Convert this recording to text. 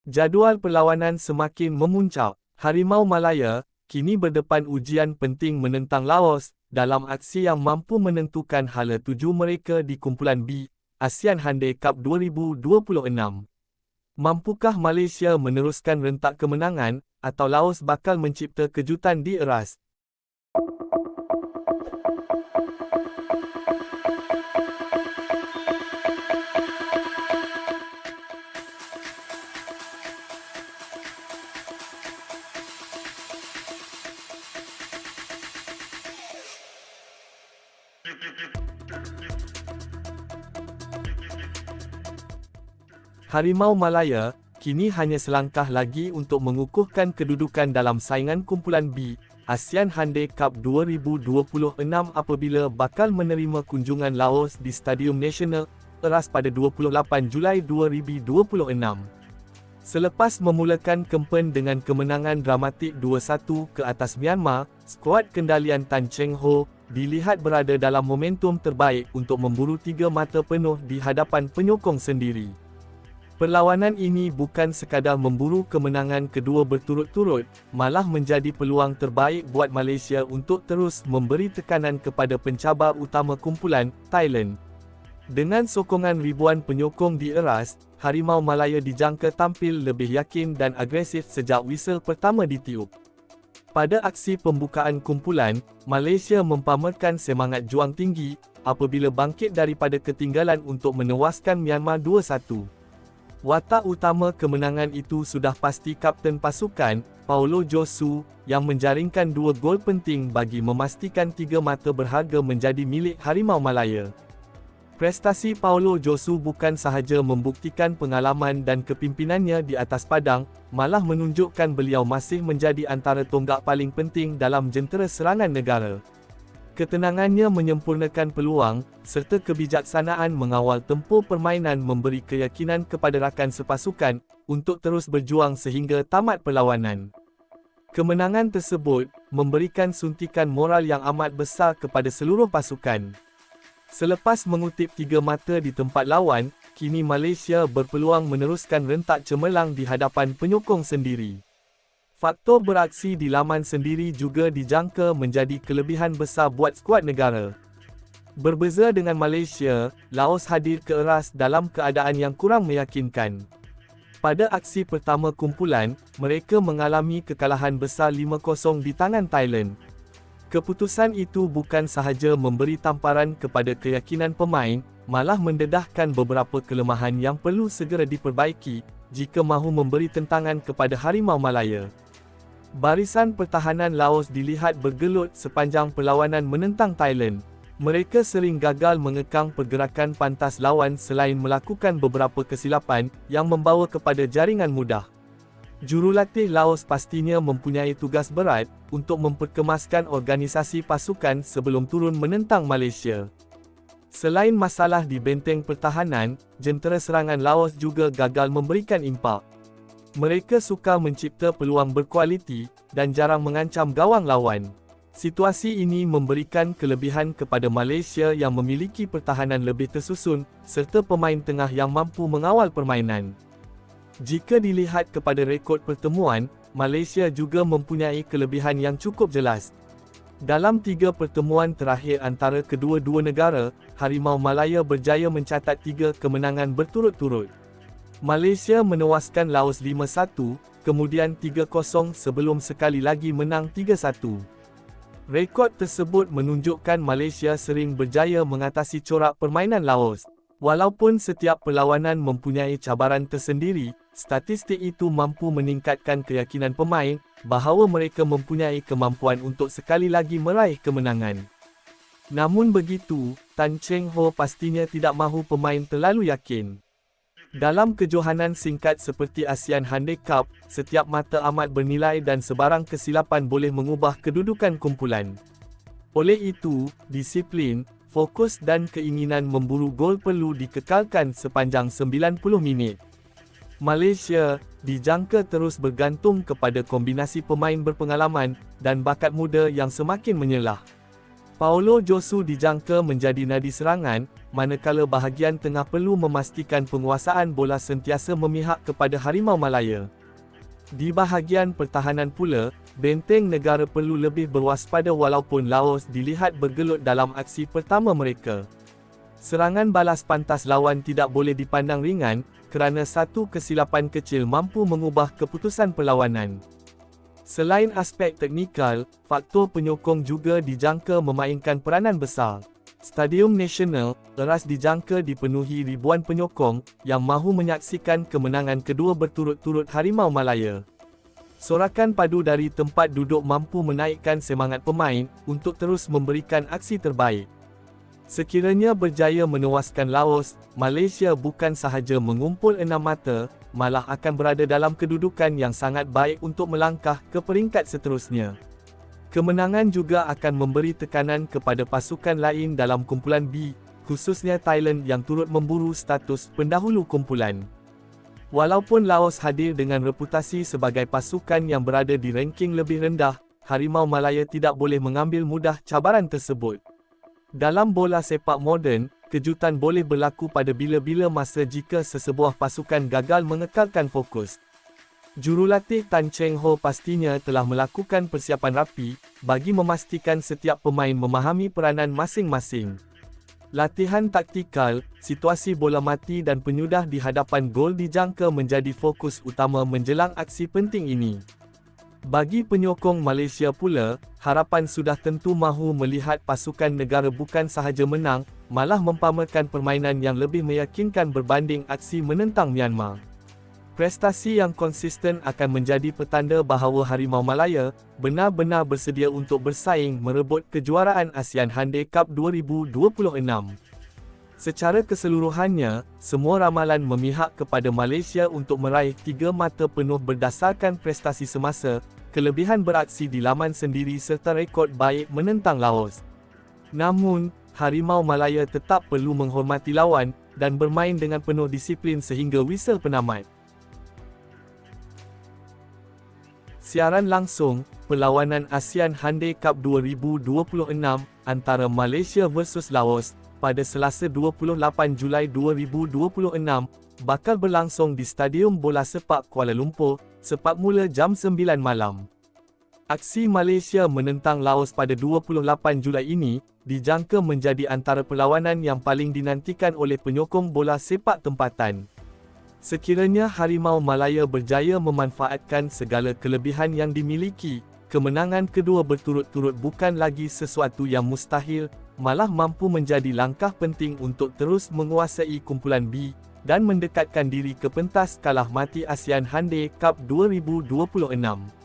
Jadual perlawanan semakin memuncak. Harimau Malaya kini berdepan ujian penting menentang Laos dalam aksi yang mampu menentukan hala tuju mereka di kumpulan B ASEAN Hyundai Cup 2026. Mampukah Malaysia meneruskan rentak kemenangan atau Laos bakal mencipta kejutan di eras? Harimau Malaya kini hanya selangkah lagi untuk mengukuhkan kedudukan dalam saingan kumpulan B ASEAN Hyundai Cup 2026 apabila bakal menerima kunjungan Laos di Stadium Nasional Eras pada 28 Julai 2026. Selepas memulakan kempen dengan kemenangan dramatik 2-1 ke atas Myanmar, skuad kendalian Tan Cheng Ho dilihat berada dalam momentum terbaik untuk memburu 3 mata penuh di hadapan penyokong sendiri. Perlawanan ini bukan sekadar memburu kemenangan kedua berturut-turut, malah menjadi peluang terbaik buat Malaysia untuk terus memberi tekanan kepada pencabar utama kumpulan, Thailand. Dengan sokongan ribuan penyokong di eras, Harimau Malaya dijangka tampil lebih yakin dan agresif sejak whistle pertama ditiup. Pada aksi pembukaan kumpulan, Malaysia mempamerkan semangat juang tinggi apabila bangkit daripada ketinggalan untuk menewaskan Myanmar 2-1. Watak utama kemenangan itu sudah pasti kapten pasukan, Paulo Josu, yang menjaringkan 2 gol penting bagi memastikan 3 mata berharga menjadi milik Harimau Malaya. Prestasi Paulo Josu bukan sahaja membuktikan pengalaman dan kepimpinannya di atas padang, malah menunjukkan beliau masih menjadi antara tonggak paling penting dalam jentera serangan negara. Ketenangannya menyempurnakan peluang, serta kebijaksanaan mengawal tempoh permainan memberi keyakinan kepada rakan sepasukan untuk terus berjuang sehingga tamat perlawanan. Kemenangan tersebut memberikan suntikan moral yang amat besar kepada seluruh pasukan. Selepas mengutip 3 mata di tempat lawan, kini Malaysia berpeluang meneruskan rentak cemerlang di hadapan penyokong sendiri. Faktor beraksi di laman sendiri juga dijangka menjadi kelebihan besar buat skuad negara. Berbeza dengan Malaysia, Laos hadir ke eras dalam keadaan yang kurang meyakinkan. Pada aksi pertama kumpulan, mereka mengalami kekalahan besar 5-0 di tangan Thailand. Keputusan itu bukan sahaja memberi tamparan kepada keyakinan pemain, malah mendedahkan beberapa kelemahan yang perlu segera diperbaiki jika mahu memberi tentangan kepada Harimau Malaya. Barisan pertahanan Laos dilihat bergelut sepanjang perlawanan menentang Thailand. Mereka sering gagal mengekang pergerakan pantas lawan selain melakukan beberapa kesilapan yang membawa kepada jaringan mudah. Jurulatih Laos pastinya mempunyai tugas berat untuk memperkemaskan organisasi pasukan sebelum turun menentang Malaysia. Selain masalah di benteng pertahanan, jentera serangan Laos juga gagal memberikan impak. Mereka sukar mencipta peluang berkualiti dan jarang mengancam gawang lawan. Situasi ini memberikan kelebihan kepada Malaysia yang memiliki pertahanan lebih tersusun serta pemain tengah yang mampu mengawal permainan. Jika dilihat kepada rekod pertemuan, Malaysia juga mempunyai kelebihan yang cukup jelas. Dalam 3 pertemuan terakhir antara kedua-dua negara, Harimau Malaya berjaya mencatat 3 kemenangan berturut-turut. Malaysia menewaskan Laos 5-1, kemudian 3-0 sebelum sekali lagi menang 3-1. Rekod tersebut menunjukkan Malaysia sering berjaya mengatasi corak permainan Laos. Walaupun setiap perlawanan mempunyai cabaran tersendiri, statistik itu mampu meningkatkan keyakinan pemain bahawa mereka mempunyai kemampuan untuk sekali lagi meraih kemenangan. Namun begitu, Tan Cheng Ho pastinya tidak mahu pemain terlalu yakin. Dalam kejohanan singkat seperti ASEAN Hyundai Cup, setiap mata amat bernilai dan sebarang kesilapan boleh mengubah kedudukan kumpulan. Oleh itu, disiplin, fokus dan keinginan memburu gol perlu dikekalkan sepanjang 90 minit. Malaysia dijangka terus bergantung kepada kombinasi pemain berpengalaman dan bakat muda yang semakin menyelah. Paulo Josu dijangka menjadi nadi serangan, manakala bahagian tengah perlu memastikan penguasaan bola sentiasa memihak kepada Harimau Malaya. Di bahagian pertahanan pula, benteng negara perlu lebih berwaspada walaupun Laos dilihat bergelut dalam aksi pertama mereka. Serangan balas pantas lawan tidak boleh dipandang ringan, kerana satu kesilapan kecil mampu mengubah keputusan perlawanan. Selain aspek teknikal, faktor penyokong juga dijangka memainkan peranan besar. Stadium Nasional, eras dijangka dipenuhi ribuan penyokong, yang mahu menyaksikan kemenangan kedua berturut-turut Harimau Malaya. Sorakan padu dari tempat duduk mampu menaikkan semangat pemain, untuk terus memberikan aksi terbaik. Sekiranya berjaya menewaskan Laos, Malaysia bukan sahaja mengumpul 6 mata, malah akan berada dalam kedudukan yang sangat baik untuk melangkah ke peringkat seterusnya. Kemenangan juga akan memberi tekanan kepada pasukan lain dalam kumpulan B, khususnya Thailand yang turut memburu status pendahulu kumpulan. Walaupun Laos hadir dengan reputasi sebagai pasukan yang berada di ranking lebih rendah, Harimau Malaya tidak boleh mengambil mudah cabaran tersebut. Dalam bola sepak moden, kejutan boleh berlaku pada bila-bila masa jika sesebuah pasukan gagal mengekalkan fokus. Jurulatih Tan Cheng Ho pastinya telah melakukan persiapan rapi, bagi memastikan setiap pemain memahami peranan masing-masing. Latihan taktikal, situasi bola mati dan penyudah di hadapan gol dijangka menjadi fokus utama menjelang aksi penting ini. Bagi penyokong Malaysia pula, harapan sudah tentu mahu melihat pasukan negara bukan sahaja menang, malah mempamerkan permainan yang lebih meyakinkan berbanding aksi menentang Myanmar. Prestasi yang konsisten akan menjadi petanda bahawa Harimau Malaya benar-benar bersedia untuk bersaing merebut kejuaraan ASEAN Hyundai Cup 2026. Secara keseluruhannya, semua ramalan memihak kepada Malaysia untuk meraih 3 mata penuh berdasarkan prestasi semasa, kelebihan beraksi di laman sendiri serta rekod baik menentang Laos. Namun, Harimau Malaya tetap perlu menghormati lawan dan bermain dengan penuh disiplin sehingga whistle penamat. Siaran langsung, perlawanan ASEAN Hyundai Cup 2026 antara Malaysia versus Laos, pada Selasa 28 Julai 2026, bakal berlangsung di Stadium Bola Sepak Kuala Lumpur, sepak mula jam 9 malam. Aksi Malaysia menentang Laos pada 28 Julai ini, dijangka menjadi antara perlawanan yang paling dinantikan oleh penyokong bola sepak tempatan. Sekiranya Harimau Malaya berjaya memanfaatkan segala kelebihan yang dimiliki, kemenangan kedua berturut-turut bukan lagi sesuatu yang mustahil, malah mampu menjadi langkah penting untuk terus menguasai kumpulan B, dan mendekatkan diri ke pentas kalah mati ASEAN Hyundai Cup 2026.